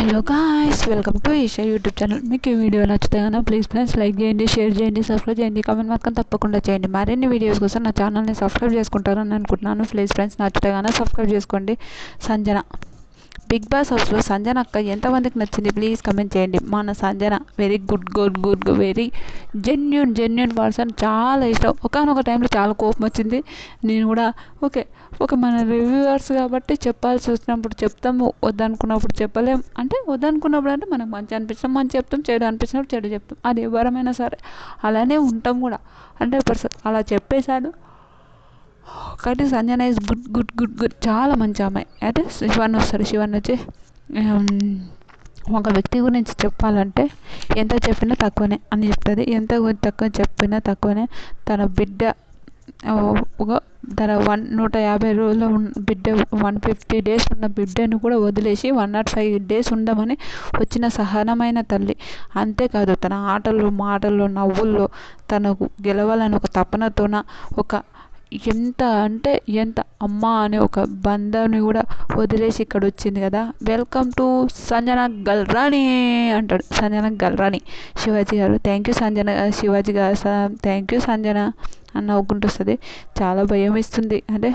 Hello guys, welcome to Eesha YouTube channel. మీకు ఈ వీడియో నచ్చితే కనుక ప్లీజ్ లైక్ చేయండి, షేర్ చేయండి, సబ్స్క్రైబ్ చేయండి, కామెంట్ మాత్రం తప్పకుండా చేయండి. మరిన్ని వీడియోస్ కోసం నా ఛానల్ని సబ్స్క్రైబ్ చేసుకుంటారని అనుకుంటున్నాను. ప్లీజ్ ఫ్రెండ్స్, నచ్చితే కనుక సబ్స్క్రైబ్ చేసుకోండి. సంజన బిగ్ బాస్ హౌస్లో సంజన అక్క ఎంతమందికి నచ్చింది ప్లీజ్ కమెంట్ చేయండి. మన Sanjana very good very genuine person, చాలా ఇష్టం. ఒకనొక టైంలో చాలా కోపం వచ్చింది. నేను కూడా ఓకే మన రివ్యూవర్స్ కాబట్టి చెప్పాల్సి వచ్చినప్పుడు చెప్తాము, వద్దనుకున్నప్పుడు చెప్పలేం. అంటే వద్దనుకున్నప్పుడు అంటే మనకు మంచి అనిపించినప్పుడు మంచి చెప్తాం, చెడు అనిపించినప్పుడు చెడు చెప్తాం. అది ఎవరమైనా సరే అలానే ఉంటాం కూడా. 100% అలా చెప్పేశాడు. కాబట్టి సంజన ఇస్ గుడ్, చాలా మంచి అమ్మాయి. అయితే శివన్ వస్తాడు. శివన్ వచ్చి ఒక వ్యక్తి గురించి చెప్పాలంటే ఎంత చెప్పినా తక్కువనే అని చెప్తుంది. ఎంత తక్కువ చెప్పినా తక్కువనే. తన బిడ్డ తన 150 రోజుల బిడ్డ, 150 days ఉన్న బిడ్డను కూడా వదిలేసి 105 days ఉండమని వచ్చిన సహనమైన తల్లి. అంతేకాదు తన ఆటల్లో, మాటల్లో, నవ్వుల్లో తనకు గెలవాలని ఒక తపనతోన ఎంత అంటే ఎంత అమ్మ అనే ఒక బంధాన్ని కూడా వదిలేసి ఇక్కడ వచ్చింది కదా. వెల్కమ్ టు సంజన గల్రాణి అంటాడు. సంజన గల్రాణి శివాజీ గారు. Thank you Sanjana. శివాజీ గారు థ్యాంక్ యూ సంజన అని నవ్వుకుంటూ వస్తుంది. చాలా భయం ఇస్తుంది. అంటే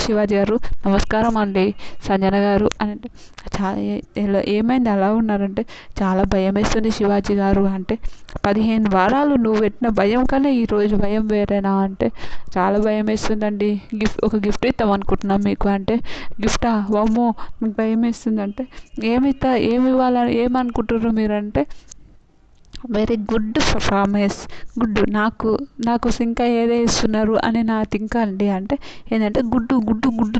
శివాజీ గారు నమస్కారం అండి సంజన గారు అని అంటే ఏమైంది అలా ఉన్నారంటే చాలా భయం వేస్తుంది శివాజీ గారు అంటే 15 వారాలు నువ్వు పెట్టిన భయం కన్నా ఈరోజు భయం వేరేనా అంటే చాలా భయం వేస్తుందండి. ఒక గిఫ్ట్ ఇద్దాం అనుకుంటున్నాం మీకు అంటే గిఫ్టా వామ్మో మీకు భయం వేస్తుందంటే ఏమి ఇవ్వాలని ఏమనుకుంటున్నారు మీరంటే వెరీ గుడ్ పర్ఫార్మెన్స్, గుడ్. నాకు ఇంకా ఏదే ఇస్తున్నారు అని నా థింక్ అండి. అంటే ఏంటంటే గుడ్డు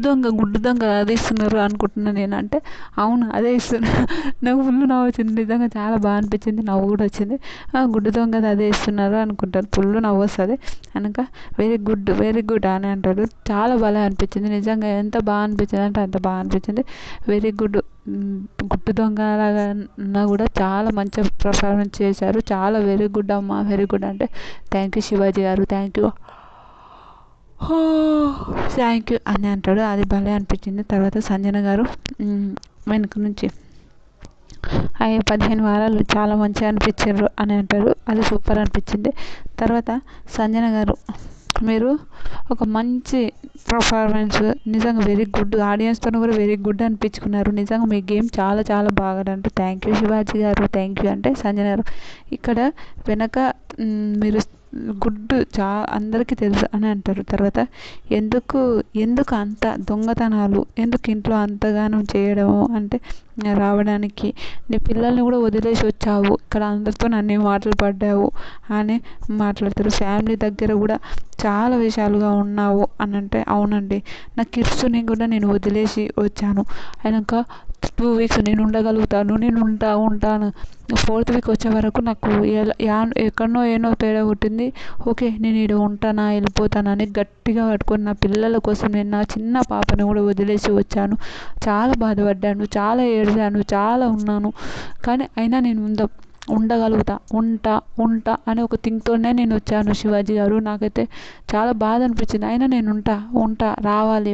దొంగ అదే ఇస్తున్నారు అనుకుంటున్నాను నేను. అంటే అవును అదే ఇస్తున్నారు. నాకు ఫుల్ నవ్వు వచ్చింది. నిజంగా చాలా బాగా అనిపించింది. నవ్వు కూడా వచ్చింది. గుడ్డు దొంగ అదే ఇస్తున్నారు అనుకుంటారు. ఫుల్ నవ్వు వస్తుంది. కనుక వెరీ గుడ్ అని అంటాడు. చాలా బాగా అనిపించింది. నిజంగా ఎంత బాగా అనిపించింది అంటే అంత బాగా అనిపించింది. Very good. గుడ్డు దొంగలాగా అన్నా కూడా చాలా మంచి పర్ఫార్మెన్స్ చేశారు. చాలా వెరీ గుడ్ అమ్మా, వెరీ గుడ్ అంటే థ్యాంక్ యూ శివాజీ గారు, థ్యాంక్ యూ అని అంటాడు. అది భలే అనిపించింది. తర్వాత సంజన గారు వెనుక నుంచి 15 వారాలు చాలా మంచిగా అనిపించారు అని అంటారు. అది సూపర్ అనిపించింది. తర్వాత సంజన గారు మీరు ఒక మంచి పర్ఫార్మెన్స్, నిజంగా వెరీ గుడ్. ఆడియన్స్తో కూడా వెరీ గుడ్ అనిపించుకున్నారు. నిజంగా మీ గేమ్ చాలా బాగా అంటే థ్యాంక్ యూ శివాజీ గారు, థ్యాంక్ యూ అంటే సంజన గారు. ఇక్కడ వెనక మీరు గుడ్ అందరికీ తెలుసు అని అంటారు. తర్వాత ఎందుకు అంత దొంగతనాలు, ఎందుకు ఇంట్లో అంతగానం చేయడము అంటే రావడానికి నీ పిల్లల్ని కూడా వదిలేసి వచ్చావు, ఇక్కడ అందరితో అన్ని మాటలు పడ్డావు అని మాట్లాడతారు. ఫ్యామిలీ దగ్గర కూడా చాలా విషయాలుగా ఉన్నావు అని అంటే అవునండి, నా కిడ్స్ని కూడా నేను వదిలేసి వచ్చాను. అయినాక 2 weeks నేను ఉండగలుగుతాను, నేను ఉంటాను. 4th week వచ్చే వరకు నాకు ఎక్కడనో ఏనో తేడా కొట్టింది. ఓకే నేను ఇక్కడ ఉంటానా వెళ్ళిపోతానా అని గట్టిగా పట్టుకొని నా పిల్లల కోసం నేను నా చిన్న పాపని కూడా వదిలేసి వచ్చాను. చాలా బాధపడ్డాను, చాలా ఏడ్చాను, చాలా ఉన్నాను. కానీ అయినా నేను ఉండగలుగుతా, ఉంటా అనే ఒక థింక్తోనే నేను వచ్చాను శివాజీ గారు. నాకైతే చాలా బాధ అనిపించింది. అయినా నేను ఉంటా ఉండాలి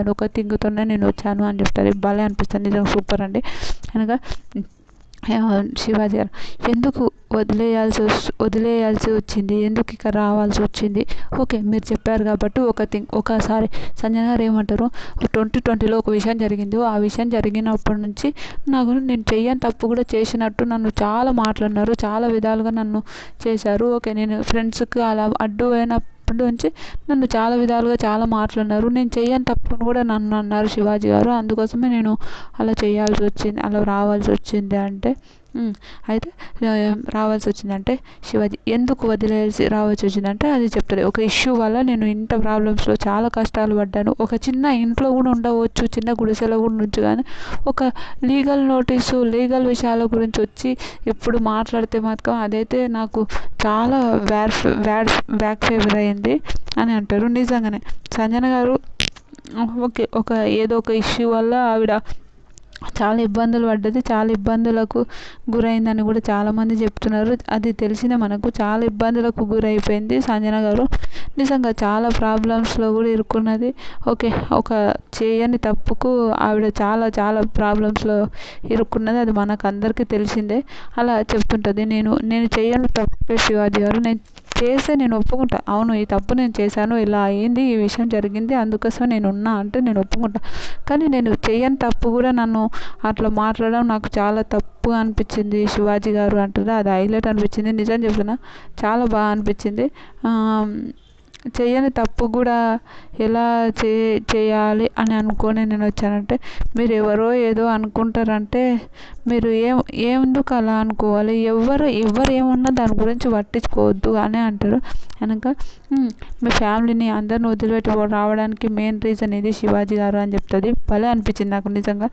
అని ఒక థింక్తోనే నేను వచ్చాను అని చెప్తారు. భలే అనిపిస్తుంది. నిజంగా సూపర్ అండి. అనగా శివాజీ గారు ఎందుకు వదిలేయాల్సి వచ్చింది, ఎందుకు ఇక్కడ రావాల్సి వచ్చింది. ఓకే మీరు చెప్పారు కాబట్టి ఒకసారి సంజన గారు ఏమంటారు, 2020లో ఒక విషయం జరిగింది. ఆ విషయం జరిగినప్పటి నుంచి నేను చెయ్యని తప్పు కూడా చేసినట్టు నన్ను చాలా మాట్లాడినారు, చాలా విధాలుగా నన్ను చేశారు. ఓకే నేను ఫ్రెండ్స్కి అలా అడ్డు అయినప్పటి నుంచి నన్ను చాలా విధాలుగా చాలా మాట్లాడినారు. నేను చెయ్యని తప్పును కూడా నన్ను అన్నారు శివాజీ గారు. అందుకోసమే నేను అలా చేయాల్సి వచ్చింది, అలా రావాల్సి వచ్చింది అంటే అయితే రావాల్సి వచ్చిందంటే శివాజీ ఎందుకు వదిలేసి రావాల్సి వచ్చిందంటే అది చెప్తారు. ఒక ఇష్యూ వల్ల నేను ఇంత ప్రాబ్లమ్స్లో చాలా కష్టాలు పడ్డాను. ఒక చిన్న ఇంట్లో కూడా ఉండవచ్చు, చిన్న గుడిసెలో కూడా ఉండొచ్చు. కానీ ఒక లీగల్ విషయాల గురించి వచ్చి ఎప్పుడు మాట్లాడితే మాత్రం అదైతే నాకు చాలా బ్యాక్ ఫేవర్ అయింది అని అంటారు. నిజంగానే సంజన గారు ఏదో ఒక ఇష్యూ వల్ల ఆవిడ చాలా ఇబ్బందులు పడ్డది. చాలా ఇబ్బందులకు గురైందని కూడా చాలామంది చెప్తున్నారు. అది తెలిసిన మనకు చాలా ఇబ్బందులకు గురైపోయింది సంజన గారు. నిజంగా చాలా ప్రాబ్లమ్స్లో కూడా ఇరుక్కున్నది. ఓకే, ఒక చేయని తప్పుకు ఆవిడ చాలా చాలా ప్రాబ్లమ్స్లో ఇరుక్కున్నది. అది మనకు అందరికీ తెలిసిందే. అలా చెప్తుంటుంది, నేను చేయని తప్పే శివాజీ గారు, నేను చేస్తే నేను ఒప్పుకుంటా, అవును ఈ తప్పు నేను చేశాను, ఇలా అయింది, ఈ విషయం జరిగింది, అందుకోసమే నేను ఉన్నా అంటే నేను ఒప్పుకుంటా. కానీ నేను చేయని తప్పు కూడా నన్ను అట్లా మాట్లాడడం నాకు చాలా తప్పు అనిపించింది శివాజీ గారు అంటారు. అది హైలైట్ అనిపించింది. నిజం చెప్తున్నా, చాలా బాగా అనిపించింది. చేయని తప్పు కూడా ఎలా చేయాలి అని అనుకొని నేను వచ్చానంటే, మీరు ఎవరో ఏదో అనుకుంటారంటే మీరు ఎందుకు అలా అనుకోవాలి, ఎవరు ఏమన్నా దాని గురించి పట్టించుకోవద్దు అని అంటారు. కనుక మీ ఫ్యామిలీని అందరిని వదిలిపెట్టి రావడానికి మెయిన్ రీజన్ ఇది శివాజీ గారు అని చెప్తుంది. భలే అనిపించింది నాకు నిజంగా.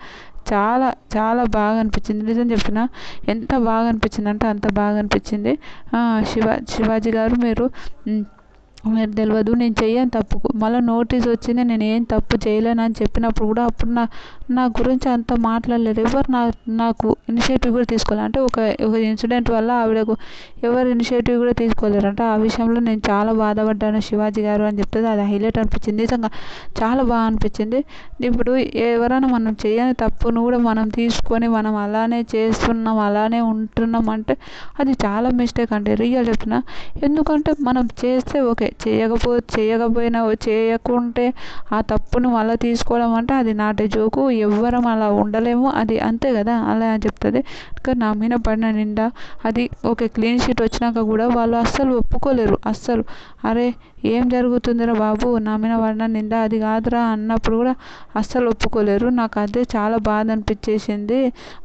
చాలా చాలా బాగా అనిపించింది. నిజం చెప్పిన ఎంత బాగా అనిపించింది అంటే అంత బాగా అనిపించింది. శివాజీ గారు మీరు తెలియదు, నేను చెయ్యని తప్పుకు మళ్ళీ నోటీస్ వచ్చింది, నేను ఏం తప్పు చేయలేను అని చెప్పినప్పుడు కూడా అప్పుడు నా గురించి అంత మాట్లాడలేరు ఎవరు. నాకు ఇనిషియేటివ్ కూడా తీసుకోవాలి అంటే ఒక ఇన్సిడెంట్ వల్ల ఆవిడకు ఎవరు ఇనిషియేటివ్ కూడా తీసుకోలేరు అంటే ఆ విషయంలో నేను చాలా బాధపడ్డాను శివాజీ గారు అని చెప్తుంది. అది హైలైట్ అనిపించింది. నిజంగా చాలా బాగా అనిపించింది. ఇప్పుడు ఎవరైనా మనం చేయని తప్పును కూడా మనం తీసుకొని మనం అలానే చేస్తున్నాం, అలానే ఉంటున్నాం అంటే అది చాలా మిస్టేక్ అండి, రియల్ చెప్తున్నా. ఎందుకంటే మనం చేస్తే ఓకే, చేయకపోయినా చేయకుంటే ఆ తప్పును మళ్ళీ తీసుకోవడం అంటే అది నాటే జోకు. ఎవ్వరం అలా ఉండలేము, అది అంతే కదా, అలా అని చెప్తుంది. కానీ నా మీద పడిన నిండా అది ఓకే, క్లీన్ షీట్ వచ్చినాక కూడా వాళ్ళు అస్సలు ఒప్పుకోలేరు. అస్సలు అరే ఏం జరుగుతుందిరా బాబు, నా మీద పడిన నిండా అది కాదురా అన్నప్పుడు కూడా అస్సలు ఒప్పుకోలేరు. నాకు అదే చాలా బాధ అనిపించేసింది.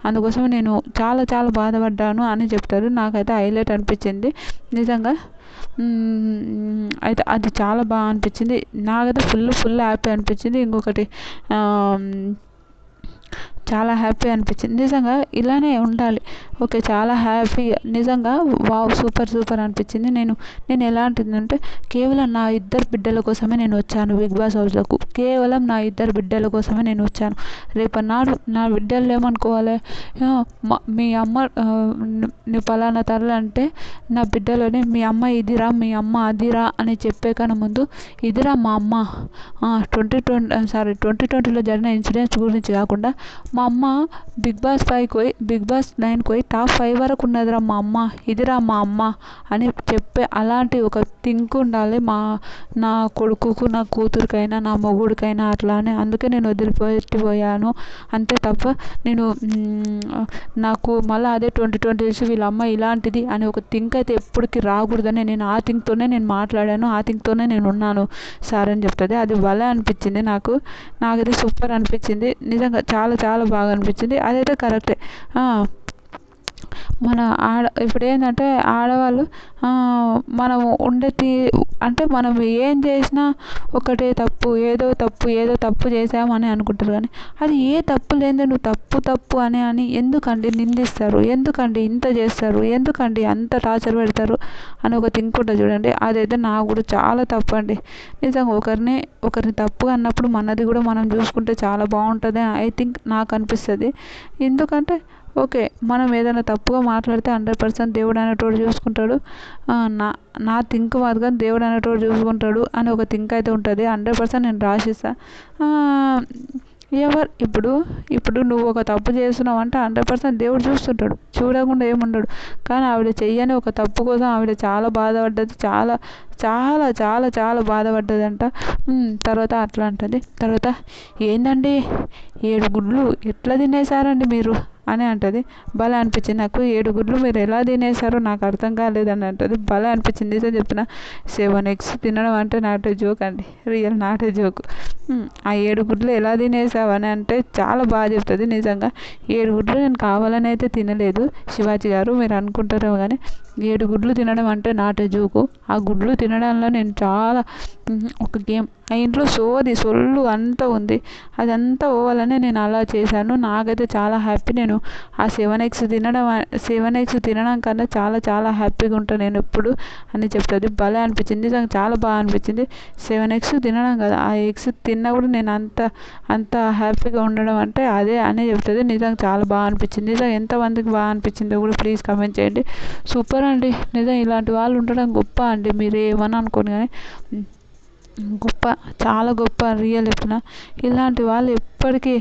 అందుకోసం నేను చాలా చాలా బాధపడ్డాను అని చెప్తారు. నాకైతే హైలైట్ అనిపించింది నిజంగా. అయితే అది చాలా బాగా అనిపించింది నాకైతే. ఫుల్ హ్యాపీ అనిపించింది. ఇంకొకటి చాలా హ్యాపీ అనిపించింది నిజంగా. ఇలానే ఉండాలి. ఓకే, చాలా హ్యాపీగా నిజంగా వావ్, సూపర్ అనిపించింది. నేను ఎలాంటిదంటే కేవలం నా ఇద్దరు బిడ్డల కోసమే నేను వచ్చాను బిగ్ బాస్ హౌస్లోకి. కేవలం నా ఇద్దరు బిడ్డల కోసమే నేను వచ్చాను. రేపన్నాడు నా బిడ్డలు ఏమనుకోవాలి, మీ అమ్మ నీ పలానా తల్లి అంటే నా బిడ్డలోనే మీ అమ్మ ఇదిరా, మీ అమ్మ అదిరా అని చెప్పే కన్నా ముందు ఇదిరా మా అమ్మ. 2020లో జరిగిన ఇన్సిడెంట్స్ గురించి కాకుండా మా అమ్మ బిగ్ బాస్ 9కి పోయి టాప్ 5 వరకు ఉన్నదిరా మా అమ్మ, ఇదిరా మా అమ్మ అని చెప్పే అలాంటి ఒక థింక్ ఉండాలి నా కొడుకుకు, నా కూతురికైనా, నా మొగుడికైనా అట్లానే. అందుకే నేను వదిలిపెట్టిపోయాను అంతే తప్ప నేను నాకు మళ్ళీ అదే 2020 వీళ్ళ అమ్మ ఇలాంటిది అని ఒక థింక్ అయితే ఎప్పటికీ రాకూడదని నేను ఆ థింక్తోనే నేను మాట్లాడాను, ఆ థింక్తోనే నేను ఉన్నాను సార్ అని చెప్తుంది. అది భలే అనిపించింది నాకైతే సూపర్ అనిపించింది నిజంగా. చాలా చాలా బాగా అనిపించింది. అదైతే కరెక్టే. మన ఇప్పుడు ఏంటంటే ఆడవాళ్ళు మనం అంటే మనం ఏం చేసినా ఒకటే తప్పు, ఏదో తప్పు చేసామని అనుకుంటారు. కానీ అది ఏ తప్పు లేదే నువ్వు తప్పు అని ఎందుకండి నిందిస్తారు, ఎందుకండి ఇంత చేస్తారు, ఎందుకండి అంత టార్చర్ పెడతారు అని ఒక థింక్ ఉంటుంది చూడండి. అదైతే నాకు కూడా చాలా తప్పు అండి నిజంగా. ఒకరిని తప్పుగా అన్నప్పుడు మనది కూడా మనం చూసుకుంటే చాలా బాగుంటుంది ఐ థింక్, నాకు అనిపిస్తుంది. ఎందుకంటే ఓకే, మనం ఏదైనా తప్పుగా మాట్లాడితే 100% దేవుడు అనేటోడు చూసుకుంటాడు. నా థింక్ మాత్రం దేవుడు అనేటోడు చూసుకుంటాడు అని ఒక థింక్ అయితే ఉంటుంది. 100% నేను రాసిస్తా. ఇప్పుడు నువ్వు ఒక తప్పు చేస్తున్నావు అంటే 100% దేవుడు చూస్తుంటాడు, చూడకుండా ఏముండడు. కానీ ఆవిడ చెయ్యని ఒక తప్పు కోసం ఆవిడ చాలా బాధపడ్డది. చాలా చాలా చాలా చాలా బాధపడ్డదంట. తర్వాత అట్లా అంటుంది. తర్వాత ఏందండి 7 గుడ్లు ఎట్లా తినేసారండి మీరు అని అంటుంది. భలే అనిపించింది నాకు. 7 గుడ్లు మీరు ఎలా తినేసారో నాకు అర్థం కాలేదని అంటుంది. భలే అనిపించింది నిజం చెప్పిన. 7 eggs తినడం అంటే నాట్ ఏ జోక్ అండి, రియల్ నాట్ ఏ జోక్. ఆ 7 గుడ్లు ఎలా తినేసావు అని అంటే చాలా బాగా చెప్తుంది నిజంగా. 7 గుడ్లు నేను కావాలని అయితే తినలేదు శివాజీ గారు, మీరు అనుకుంటారేమో కానీ 7 గుడ్లు తినడం అంటే నాట్ ఏ జోకు. ఆ గుడ్లు తినడంలో నేను చాలా ఒక గేమ్ ఆ ఇంట్లో సొల్లు అంతా ఉంది. అదంతా పోవాలని నేను అలా చేశాను. నాకైతే చాలా హ్యాపీ. నేను ఆ 7 eggs తినడం కన్నా చాలా చాలా హ్యాపీగా ఉంటాను నేను ఎప్పుడు అని చెప్తుంది. భలే అనిపించింది, నిజంగా చాలా బాగా అనిపించింది. 7 eggs తినడం కదా, ఆ ఎగ్స్ తిన్నా కూడా నేను అంత హ్యాపీగా ఉండడం అంటే అదే అని చెప్తుంది. నిజంగా చాలా బాగా అనిపించింది. నిజంగా ఎంతమందికి బాగా అనిపించిందో కూడా ప్లీజ్ కామెంట్ చేయండి. సూపర్ అండి, నిజం ఇలాంటి వాళ్ళు ఉండడం గొప్ప అండి. మీరు ఏమని అనుకోని కానీ గొప్ప, చాలా గొప్ప. రియల్ చెప్తున్నా, ఇలాంటి వాళ్ళు ఎప్పటికీ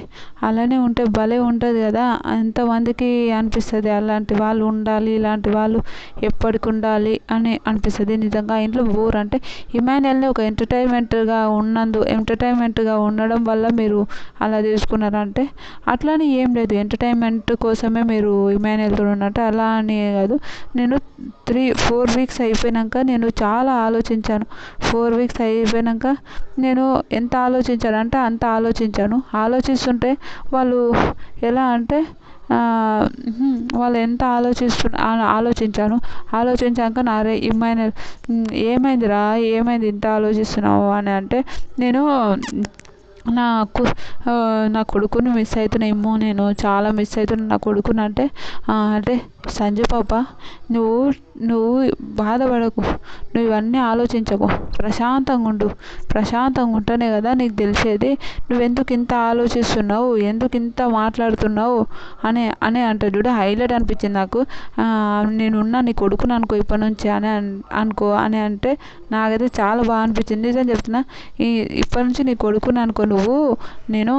అలానే ఉంటే భలే ఉంటుంది కదా. ఎంతమందికి అనిపిస్తుంది అలాంటి వాళ్ళు ఉండాలి, ఇలాంటి వాళ్ళు ఎప్పటికి ఉండాలి అని అనిపిస్తుంది. నిజంగా ఇంట్లో బోర్ అంటే ఇమాన్యుయల్ని ఒక ఎంటర్టైన్మెంట్గా ఉండడం వల్ల మీరు అలా తీసుకున్నారంటే అట్లానే ఏం లేదు. ఎంటర్టైన్మెంట్ కోసమే మీరు ఇమాన్యుయల్తో ఉన్నట్టు అలా అని కాదు. నేను 4 weeks అయిపోయినాక నేను చాలా ఆలోచించాను. 4 weeks అయిపోయినాక నేను ఎంత ఆలోచించాను అంటే అంత ఆలోచిస్తుంటే వాళ్ళు ఎలా అంటే వాళ్ళు ఎంత ఆలోచించాక నారే ఇమాన్యుయల్ ఏమైంది ఇంత ఆలోచిస్తున్నావు అని అంటే నేను నా కొడుకుని మిస్ అవుతున్నాయేమో, నేను చాలా మిస్ అవుతున్నాను నా కొడుకుని అంటే సంజయ్ పాప, నువ్వు బాధపడకు, నువ్వు ఇవన్నీ ఆలోచించకు, ప్రశాంతంగా ఉంటేనే కదా నీకు తెలిసేది. నువ్వెందుకు ఇంత ఆలోచిస్తున్నావు, ఎందుకు ఇంత మాట్లాడుతున్నావు అని అంటే చూడ హైలైట్ అనిపించింది నాకు. నేనున్నా నీ కొడుకుని అనుకో ఇప్పటి నుంచి అనుకో అని అంటే నాకైతే చాలా బాగా అనిపించింది. నిజం చెప్తున్నా, ఇప్పటి నుంచి నీ కొడుకుని అనుకో నేను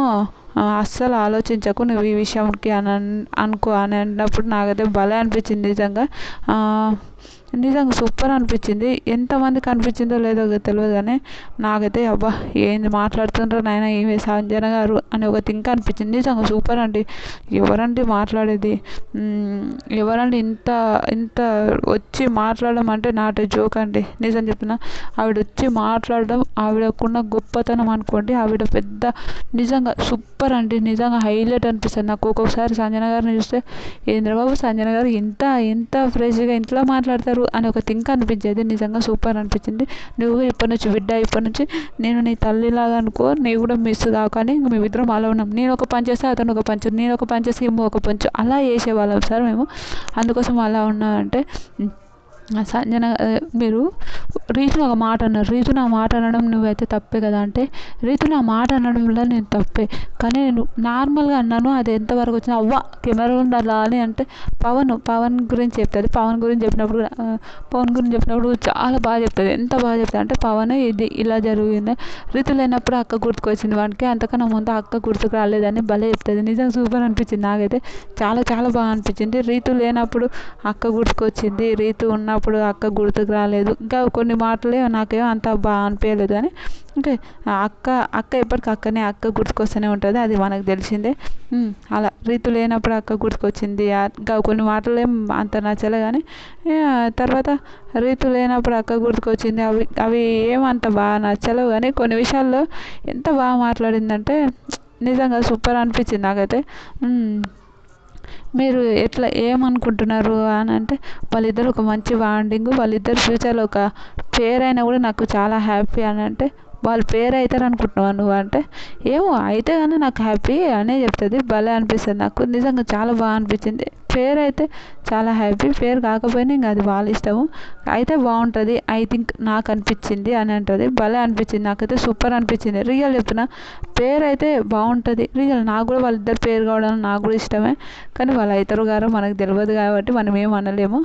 అస్సలు ఆలోచించకు నువ్వు ఈ విషయంకి అనుకో అని అన్నప్పుడు నాకైతే భలే అనిపించింది. నిజంగా సూపర్ అనిపించింది. ఎంతమందికి అనిపించిందో లేదో తెలియదు కానీ నాకైతే అబ్బా ఏంది మాట్లాడుతుండ్రో నాయన ఏమి సంజన గారు అని ఒక థింక్ అనిపించింది. నిజంగా సూపర్ అండి. ఎవరండి మాట్లాడేది, ఎవరండి ఇంత వచ్చి మాట్లాడడం అంటే నాట్ జోక్ అండి. నిజం చెప్తున్నా, ఆవిడ వచ్చి మాట్లాడడం ఆవిడకున్న గొప్పతనం అనుకోండి. ఆవిడ పెద్ద నిజంగా సూపర్ అండి. నిజంగా హైలైట్ అనిపిస్తుంది నాకు. ఒక్కొక్కసారి సంజన గారిని చూస్తే ఏంద్రబాబు సంజన గారు ఇంత ఫ్రెష్గా ఇంట్లో మాట్లాడతారు అని ఒక థింక్ అనిపించేది. నిజంగా సూపర్ అనిపించింది. నువ్వు ఇప్పటి నుంచి నేను నీ తల్లిలాగా అనుకో, నీవు కూడా మిస్ కావు. కానీ మేమిద్దరం అలా ఉన్నాం. నేను ఒక పని చేస్తే అతను ఒక పంచు, నేను ఒక పని చేస్తే ఏమో ఒక పంచు, అలా చేసేవాళ్ళం సార్ మేము. అందుకోసం అలా ఉన్నామంటే సంజన మీరు రీతులు ఒక మాట అన్నారు. రీతులు ఆ మాట అనడం నువ్వైతే తప్పే కదా అంటే రీతులు ఆ మాట అనడంలో నేను తప్పే, కానీ నేను నార్మల్గా అన్నాను. అది ఎంతవరకు వచ్చినా అవ్వ కెమెరా ఉండాలా అని అంటే పవన్ గురించి చెప్తుంది. పవన్ గురించి చెప్పినప్పుడు చాలా బాగా చెప్తుంది. ఎంత బాగా చెప్తుంది అంటే పవన్ ఇది ఇలా జరిగింది, రీతు లేనప్పుడు అక్క గుర్తుకొచ్చింది వానికి, అంతకన్నా ముందు అక్క గుర్తుకు రాలేదని భలే చెప్తుంది. నిజంగా సూపర్ అనిపించింది నాకైతే. చాలా చాలా బాగా అనిపించింది. రీతు లేనప్పుడు అక్క గుర్తుకొచ్చింది, రీతు ఉన్నప్పుడు అక్క గుర్తుకు రాలేదు. ఇంకా కొన్ని మాటలే నాకేమో అంత బాగా అనిపించలేదు. కానీ ఇంకా అక్క ఎప్పటికీ అక్క గుర్తుకొస్తూనే ఉంటుంది, అది మనకు తెలిసిందే. అలా రీతు లేనప్పుడు అక్క గుర్తుకొచ్చింది. ఇంకా కొన్ని మాటలు అంత నచ్చలే. కానీ తర్వాత రీతు లేనప్పుడు అక్క గుర్తుకొచ్చింది, అవి ఏమంత బాగా నచ్చలేవు. కానీ కొన్ని విషయాల్లో ఎంత బాగా మాట్లాడిందంటే నిజంగా సూపర్ అనిపించింది నాకైతే. మీరు ఏమనుకుంటున్నారు అని అంటే వాళ్ళిద్దరు ఒక మంచి బాండింగ్, వాళ్ళిద్దరు ఫ్యూచర్లో ఒక పేరు అయినా కూడా నాకు చాలా హ్యాపీ అని అంటే వాళ్ళు పేరు అవుతారు అనుకుంటున్నావా నువ్వు అంటే ఏమో అయితే కానీ నాకు హ్యాపీ అనే చెప్తుంది. భలే అనిపిస్తుంది నాకు. నిజంగా చాలా బాగా అనిపించింది. పేరు అయితే చాలా హ్యాపీ, పేరు కాకపోయినా ఇంకా అది వాళ్ళ ఇష్టము, అయితే బాగుంటుంది ఐ థింక్ నాకు అనిపించింది అని అంటుంది. భలే అనిపించింది నాకైతే. సూపర్ అనిపించింది. రియల్ చెప్తున్నా, పేరు అయితే బాగుంటుంది. రియల్ నాకు కూడా వాళ్ళిద్దరు పేరు కావడం నాకు కూడా ఇష్టమే. కానీ వాళ్ళు అవుతారు గారో మనకు తెలియదు కాబట్టి మనం ఏం అనలేము.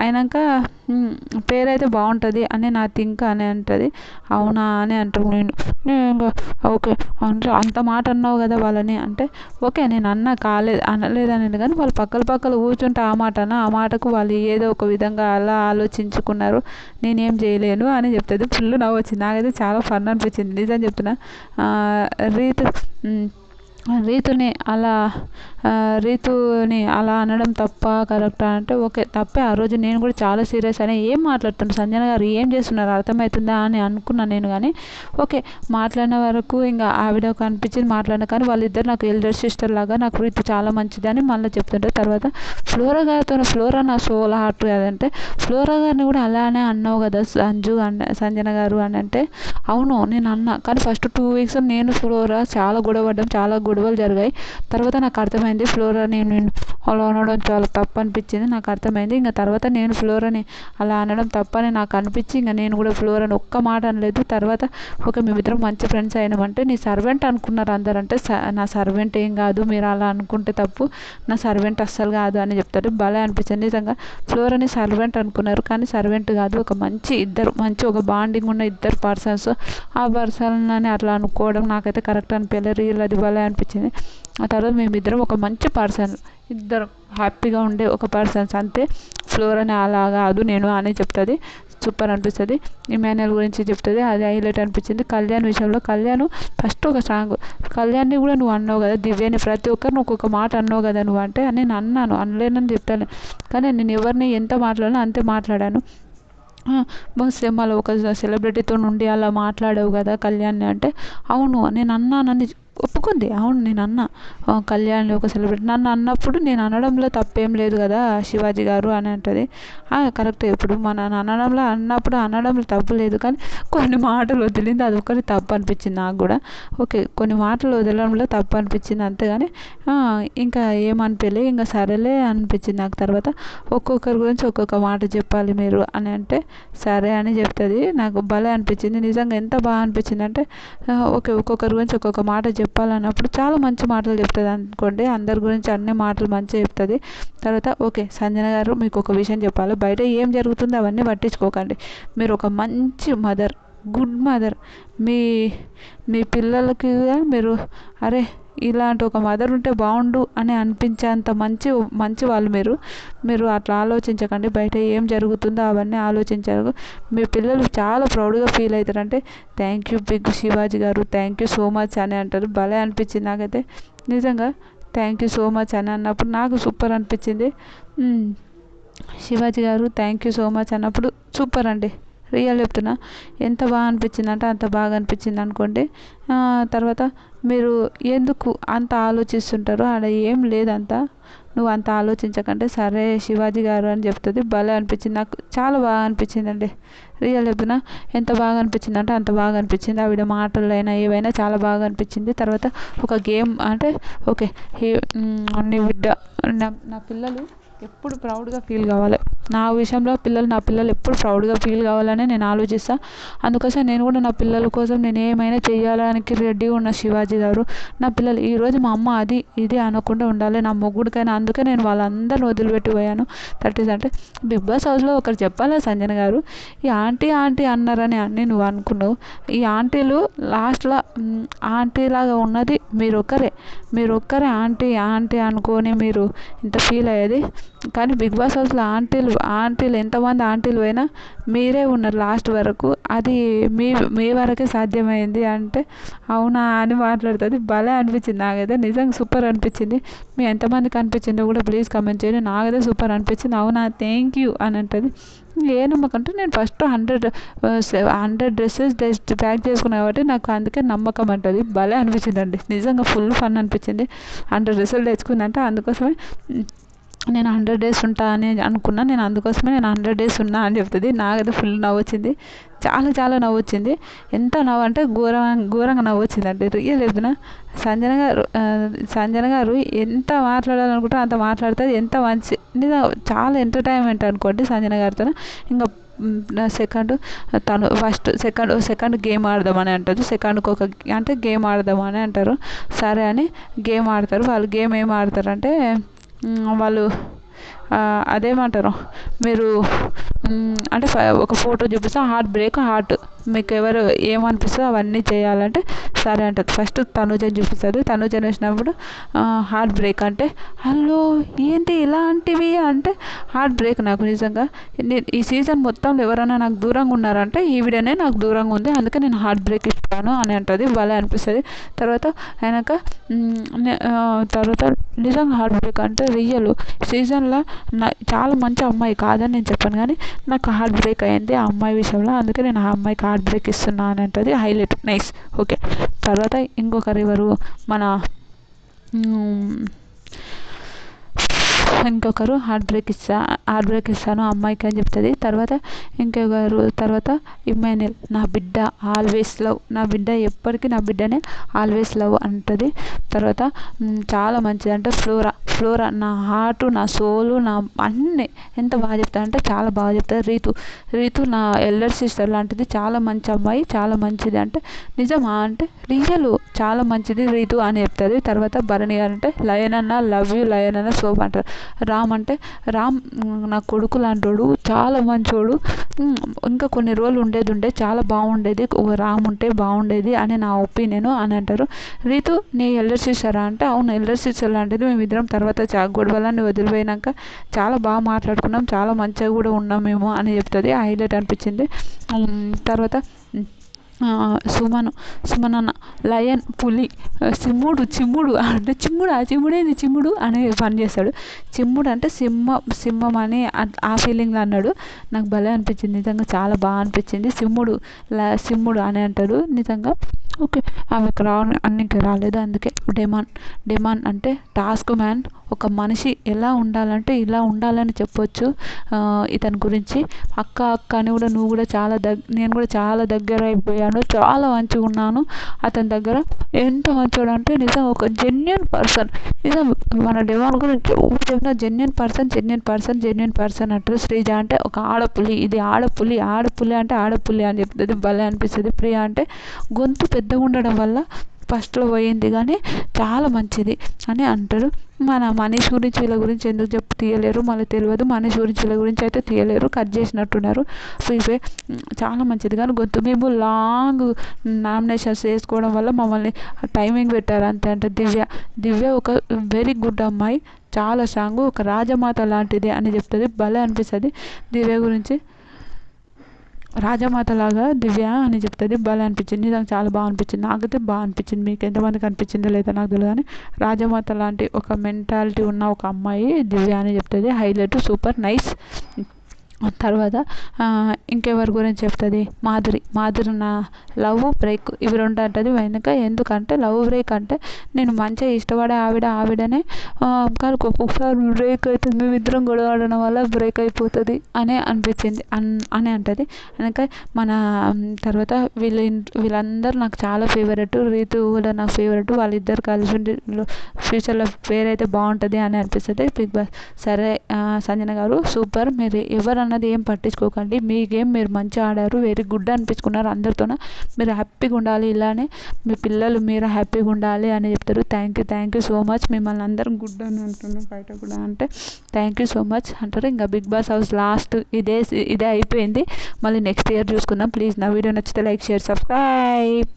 అయినాక పేరు అయితే బాగుంటుంది అని నా థింక్ అని అంటుంది. అవునా అని అంటారు. నేను ఇంకా ఓకే అంటే అంత మాట అన్నావు కదా వాళ్ళని అంటే ఓకే నేను అనలేదని కానీ వాళ్ళు పక్కల కూర్చుంటే ఆ మాటకు వాళ్ళు ఏదో ఒక విధంగా అలా ఆలోచించుకున్నారు, నేనేం చేయలేను అని చెప్తుంది. ఫుల్ నవ్వు వచ్చింది నాకైతే. చాలా ఫన్ అనిపించింది నిజం చెప్తున్నా. రీతుని అలా అనడం తప్పా కరెక్టా అంటే ఓకే తప్పే. ఆ రోజు నేను కూడా చాలా సీరియస్ అయినా ఏం మాట్లాడుతున్నారు సంజన గారు, ఏం చేస్తున్నారు అర్థమవుతుందా అని అనుకున్నాను నేను. కానీ ఓకే మాట్లాడిన వరకు ఇంకా ఆవిడకు అనిపించింది మాట్లాడిన. కానీ వాళ్ళిద్దరు నాకు ఎల్డర్ సిస్టర్ లాగా, నాకు రీతు చాలా మంచిదని మళ్ళీ చెప్తుంటారు. తర్వాత ఫ్లోరా నా సోల్ హార్ట్ కదంటే, ఫ్లోరా గారిని కూడా అలానే అన్నావు కదా సంజన గారు అని అంటే, అవును నేను అన్నా. కానీ ఫస్ట్ 2 weeks నేను ఫ్లోరా చాలా గొడవలు జరిగాయి. తర్వాత నాకు అర్థమైంది ఫ్లోరాని నేను అలా అనడం చాలా తప్పు అనిపించింది, నాకు అర్థమైంది. ఇంకా తర్వాత నేను ఫ్లోరాని అలా అనడం తప్పని నాకు అనిపించి ఇంకా నేను కూడా ఫ్లోరాని ఒక్క మాట అనలేదు. తర్వాత ఓకే మేమిద్దరం మంచి ఫ్రెండ్స్ అయినామంటే, నీ సర్వెంట్ అనుకున్నారు అందరంటే, నా సర్వెంట్ ఏం కాదు, మీరు అలా అనుకుంటే తప్పు, నా సర్వెంట్ అస్సలు కాదు అని చెప్తారు. భలే అనిపించింది నిజంగా. ఫ్లోరాని సర్వెంట్ అనుకున్నారు కానీ సర్వెంట్ కాదు, ఒక మంచి ఒక బాండింగ్ ఉన్న ఇద్దరు పర్సన్స్. ఆ పర్సన్ అని అట్లా అనుకోవడం నాకైతే కరెక్ట్ అనిపించలేదు. రియల్ అది భలే అనిపించింది. ఆ తర్వాత మేమిద్దరం ఒక మంచి పర్సన్, ఇద్దరం హ్యాపీగా ఉండే ఒక పర్సన్స్ అంతే. ఫ్లోరాని అలా కాదు నేను అని చెప్తుంది. సూపర్ అనిపిస్తుంది. ఇమాన్యుయల్ గురించి చెప్తుంది, అది హైలైట్ అనిపించింది. కళ్యాణ్ విషయంలో కళ్యాణ్ ఫస్ట్ ఒక సాంగ్, కళ్యాణ్ని కూడా నువ్వు అన్నావు కదా, దివ్యని ప్రతి ఒక్కరిని ఒక్కొక్క మాట అన్నావు కదా నువ్వు అంటే, నేను అన్నాను అనలేనని చెప్తాను. కానీ నేను ఎవరిని ఎంత మాట్లాడానో అంతే మాట్లాడాను. మళ్ళీ ఒక సెలబ్రిటీతో నుండి అలా మాట్లాడావు కదా కళ్యాణ్ని అంటే, అవును నేను అన్నానని ఒప్పుకుంది. అవును నేను అన్నా, కళ్యాణ్ని ఒక సెలబ్రిటీ నన్ను అన్నప్పుడు నేను అనడంలో తప్పేం లేదు కదా శివాజీ గారు అని అంటది. కరెక్టే, ఇప్పుడు మన అనడంలో తప్పు లేదు. కానీ కొన్ని మాటలు వదిలింది, అది ఒకటి తప్పు అనిపించింది నాకు కూడా. ఓకే కొన్ని మాటలు వదలడంలో తప్పు అనిపించింది అంతేగాని ఇంకా ఏమనిపించలే, ఇంకా సరేలే అనిపించింది నాకు. తర్వాత ఒక్కొక్కరి గురించి ఒక్కొక్క మాట చెప్పాలి మీరు అని అంటే సరే అని చెప్తుంది. నాకు భలే అనిపించింది నిజంగా. ఎంత బాగా అనిపించింది అంటే, ఓకే ఒక్కొక్కరి గురించి ఒక్కొక్క మాట చెప్పాలన్నప్పుడు చాలా మంచి మాటలు చెప్తుంది అనుకోండి. అందరి గురించి అన్ని మాటలు మంచిగా చెప్తుంది. తర్వాత ఓకే సంజన గారు మీకు ఒక విషయం చెప్పాలి, బయట ఏం జరుగుతుందో అవన్నీ పట్టించుకోకండి. మీరు ఒక మంచి మదర్, గుడ్ మదర్. మీ పిల్లలకి మీరు అరే ఇలాంటి ఒక మదర్ ఉంటే బాగుండు అని అనిపించేంత మంచి వాళ్ళు మీరు అట్లా ఆలోచించకండి. బయట ఏం జరుగుతుందో అవన్నీ ఆలోచించారు. మీ పిల్లలు చాలా ప్రౌడ్గా ఫీల్ అవుతారు. అంటే థ్యాంక్ యూ బిగ్ శివాజీ గారు, థ్యాంక్ యూ సో మచ్ అని అంటారు. భలే అనిపించింది నాకైతే నిజంగా. థ్యాంక్ యూ సో మచ్ అని అన్నప్పుడు నాకు సూపర్ అనిపించింది. శివాజీ గారు థ్యాంక్ యూ సో మచ్ అన్నప్పుడు సూపర్ అండి. రియల్ చెప్తున్నా, ఎంత బాగా అనిపించింది అంటే అంత బాగా అనిపించింది అనుకోండి. తర్వాత మీరు ఎందుకు అంత ఆలోచిస్తుంటారో ఆడ ఏం లేదంతా, నువ్వు అంత ఆలోచించకంటే సరే శివాజీ గారు అని చెప్తుంది. భలే అనిపించింది, నాకు చాలా బాగా అనిపించిందండి. రియల్ చెప్తున్నా, ఎంత బాగా అనిపించింది అంటే అంత బాగా అనిపించింది. ఆవిడ మాటలైనా ఏవైనా చాలా బాగా అనిపించింది. తర్వాత ఒక గేమ్ అంటే ఓకే నీ బిడ్డ నా పిల్లలు ఎప్పుడు ప్రౌడ్గా ఫీల్ కావాలి, నా విషయంలో నా పిల్లలు ఎప్పుడు ప్రౌడ్గా ఫీల్ కావాలని నేను ఆలోచిస్తాను. అందుకోసం నేను కూడా నా పిల్లల కోసం నేను ఏమైనా చెయ్యాలని రెడీగా ఉన్న శివాజీ గారు. నా పిల్లలు ఈరోజు మా అమ్మ అది ఇది అనకుండా ఉండాలి నా మొగ్గుడికైనా, అందుకే నేను వాళ్ళందరిని వదిలిపెట్టి పోయాను. అంటే బిగ్ బాస్ హౌస్లో ఒకరు చెప్పాలా సంజన గారు, ఈ ఆంటీ అన్నారని అన్నీ నువ్వు అనుకున్నావు. ఈ ఆంటీలు లాస్ట్లో ఆంటీలాగా ఉన్నది మీరొక్కరే ఆంటీ అనుకొని మీరు ఇంత ఫీల్ అయ్యేది. కానీ బిగ్ బాస్ హౌస్లో ఆంటీలు ఎంతమంది ఆంటీలు అయినా మీరే ఉన్నారు లాస్ట్ వరకు, అది మీ వరకే సాధ్యమైంది అంటే అవునా అని మాట్లాడుతుంది. భలే అనిపించింది నాకైతే నిజంగా సూపర్ అనిపించింది. మీ ఎంతమందికి అనిపించిందో కూడా ప్లీజ్ కామెంట్ చేయండి. నాకైతే సూపర్ అనిపించింది. అవునా థ్యాంక్ యూ అని అంటుంది. ఏ నమ్మకం అంటే నేను ఫస్ట్ 100 డ్రెస్సెస్ ప్యాక్ చేసుకున్నా కాబట్టి నాకు అందుకే నమ్మకం అంటుంది. భలే అనిపించిందండి నిజంగా, ఫుల్ ఫన్ అనిపించింది. 100 డ్రెస్సులు తెచ్చుకుందంటే అందుకోసమే నేను 100 days ఉంటా అని అనుకున్నా, నేను అందుకోసమే నేను 100 days ఉన్నా అని చెప్తుంది. నాకైతే ఫుల్ నవ్వు వచ్చింది, చాలా నవ్వు వచ్చింది. ఎంత నవ్వు అంటే ఘోరంగా నవ్వు వచ్చిందండి. రియల్ చెప్తున్నా, సంజన గారు ఎంత మాట్లాడాలనుకుంటే అంత మాట్లాడుతుంది. ఎంత మంచి చాలా ఎంటర్టైన్మెంట్ అనుకోండి సంజన గారితో. ఇంకా తను సెకండ్ గేమ్ ఆడదామని అంటుంది. సెకండ్కి అంటే గేమ్ ఆడదామని అంటారు. సరే అని గేమ్ ఆడతారు. వాళ్ళు గేమ్ ఏం ఆడతారంటే వాళ్ళు అదేమంటారు మీరు అంటే ఒక ఫోటో చూపిస్తే హార్ట్ బ్రేక్ హార్ట్ మీకు ఎవరు ఏమనిపిస్తుందో అవన్నీ చేయాలంటే సరే అంటుంది. ఫస్ట్ తనుజని చూపిస్తుంది. తనుజని వచ్చినప్పుడు హార్ట్ బ్రేక్ అంటే హలో ఏంటి ఇలాంటివి అంటే హార్ట్ బ్రేక్ నాకు నిజంగా ఈ సీజన్ మొత్తంలో ఎవరైనా నాకు దూరంగా ఉన్నారంటే ఈవిడనే నాకు దూరంగా ఉంది, అందుకే నేను హార్ట్ బ్రేక్ ఇస్తాను అని అంటుంది. భలే అనిపిస్తుంది. తర్వాత ఆయనక తర్వాత నిజంగా హార్ట్ బ్రేక్ అంటే రియల్ సీజన్లో చాలా మంచి అమ్మాయి కాదని నేను చెప్పాను, కానీ నాకు హార్ట్ బ్రేక్ అయింది ఆ అమ్మాయి విషయంలో, అందుకే నేను ఆ అమ్మాయికి హార్ట్ బ్రేక్ ఇస్తున్నా అని అంటుంది. Highlight nice. ఓకే, తర్వాత ఇంకొకరు ఎవరు మన ఇంకొకరు హార్ట్ బ్రేక్ ఇస్తాను అమ్మాయికి అని చెప్తుంది. తర్వాత ఇంకొకరు తర్వాత ఇమ్మాన్యుయల్ నా బిడ్డ ఆల్వేస్ లవ్, నా బిడ్డ ఎప్పటికీ నా బిడ్డనే ఆల్వేస్ లవ్ అంటుంది. తర్వాత చాలా మంచిది అంటే ఫ్లోరా నా హార్ట్ నా సోలు నా అన్నీ ఎంత బాగా చెప్తా అంటే చాలా బాగా చెప్తుంది. రీతు నా ఎల్డర్ సిస్టర్ లాంటిది, చాలా మంచి అమ్మాయి, చాలా మంచిది అంటే నిజమా అంటే రియల్ చాలా మంచిది రీతు అని చెప్తుంది. తర్వాత భరణి గారు అంటే లయన్ అన్న లవ్ యూ లయన్ అన్న సోప్ అంటారు. రామ్ అంటే రామ్ నా కొడుకు లాంటోడు, చాలా మంచోడు, ఇంకా కొన్ని రోజులు ఉండేది చాలా బాగుండేది రామ్ ఉంటే బాగుండేది అని నా ఒపీనియన్ అని అంటారు. రీతు నీ ఎల్డర్ సిస్టరా అంటే అవును ఎల్డర్ సిస్టర్ లాంటిది, మేమిద్దరం తర్వాత గొడవలన్నీ వదిలిపోయినాక చాలా బాగా మాట్లాడుకున్నాం, చాలా మంచిగా కూడా ఉన్నాం మేము అని చెప్తుంది. హైలైట్ అనిపించింది. తర్వాత సుమనన్న లయన్ పులి, చిమ్ముడు అంటే చిమ్ముడేది చిమ్ముడు అని పని చేస్తాడు. చిమ్ముడు అంటే సింహం అని ఆ ఫీలింగ్లో అన్నాడు. నాకు భలే అనిపించింది, నిజంగా చాలా బాగా అనిపించింది. సింహుడు అని అంటాడు నిజంగా. ఓకే, ఆమెకు అన్నికి రాలేదు, అందుకే డెమాన్ అంటే టాస్క్ మ్యాన్, ఒక మనిషి ఎలా ఉండాలంటే ఇలా ఉండాలని చెప్పొచ్చు ఇతని గురించి. అక్క అని కూడా నువ్వు కూడా నేను కూడా చాలా దగ్గర అయిపోయాను, చాలా మంచిగా ఉన్నాను అతని దగ్గర. ఎంత మంచోడు అంటే నిజం ఒక జెన్యున్ పర్సన్. నిజం మన డెమాన్ గురించి చెప్పిన జెన్యున్ పర్సన్ అంటారు. శ్రీజ అంటే ఒక ఆడపులి, ఇది ఆడపులి అంటే ఆడపులి అని చెప్తుంది. భలే అనిపిస్తుంది. ప్రియ అంటే గొంతు పెద్దగా ఉండడం వల్ల ఫస్ట్లో పోయింది కానీ చాలా మంచిది అని అంటారు. మన మనీష్ గురించి వీళ్ళ గురించి ఎందుకు తీయలేరు మళ్ళీ తెలియదు. మనీష్ గురించి వీళ్ళ గురించి అయితే తీయలేరు, కట్ చేసినట్టున్నారు. ఫ్రీవే చాలా మంచిది కానీ గొంతు మేము లాంగ్ నామినేషన్స్ వేసుకోవడం వల్ల మమ్మల్ని టైమింగ్ పెట్టారు అంతే. అంటే దివ్య ఒక వెరీ గుడ్ అమ్మాయి, చాలా స్ట్రాంగ్, ఒక రాజమాత లాంటిది అని చెప్తుంది. భలే అనిపిస్తుంది దివ్య గురించి, రాజమాత లాగా దివ్య అని చెప్తుంది. భలే అనిపించింది, నాకు చాలా బాగా అనిపించింది. నాకైతే బాగా అనిపించింది, మీకు ఎంతమందికి అనిపించిందో లేదో నాకు తెలియదు కానీ రాజమాత లాంటి ఒక మెంటాలిటీ ఉన్న ఒక అమ్మాయి దివ్య అని చెప్తుంది. Highlight super nice. తర్వాత ఇంకెవరి గురించి చెప్తుంది మాధురి నా లవ్ బ్రేక్ ఇవి రెండు అంటుంది వెనుక. ఎందుకంటే లవ్ బ్రేక్ అంటే నేను మంచిగా ఇష్టపడే ఆవిడనే కానీ ఒక్కొక్కసారి బ్రేక్ అవుతుంది, మేమిద్దరం గొడవడడం వల్ల బ్రేక్ అయిపోతుంది అని అనిపించింది అని అంటుంది వెనక. మన తర్వాత వీళ్ళందరూ నాకు చాలా ఫేవరెట్, రీతు కూడా నాకు ఫేవరెట్, వాళ్ళిద్దరు కలిసి ఫ్యూచర్లో పేరైతే బాగుంటుంది అని అనిపిస్తుంది. బిగ్ బాస్ సరే సంజన గారు సూపర్, మీరు ఎవరు అన్నది ఏం పట్టించుకోకండి, మీ గేమ్ మీరు మంచిగా ఆడారు, వెరీ గుడ్ అనిపించుకున్నారు అందరితోన, మీరు హ్యాపీగా ఉండాలి, ఇలానే మీ పిల్లలు మీరు హ్యాపీగా ఉండాలి అని చెప్తారు. థ్యాంక్ యూ సో మచ్, మిమ్మల్ని అందరం గుడ్ అని అంటున్నాం బయట కూడా అంటే థ్యాంక్ యూ సో మచ్ అంటారు. ఇంకా బిగ్ బాస్ హౌస్ లాస్ట్ ఇదే అయిపోయింది, మళ్ళీ నెక్స్ట్ ఇయర్ చూసుకుందాం. ప్లీజ్ నా వీడియో నచ్చితే లైక్ షేర్ సబ్స్క్రైబ్.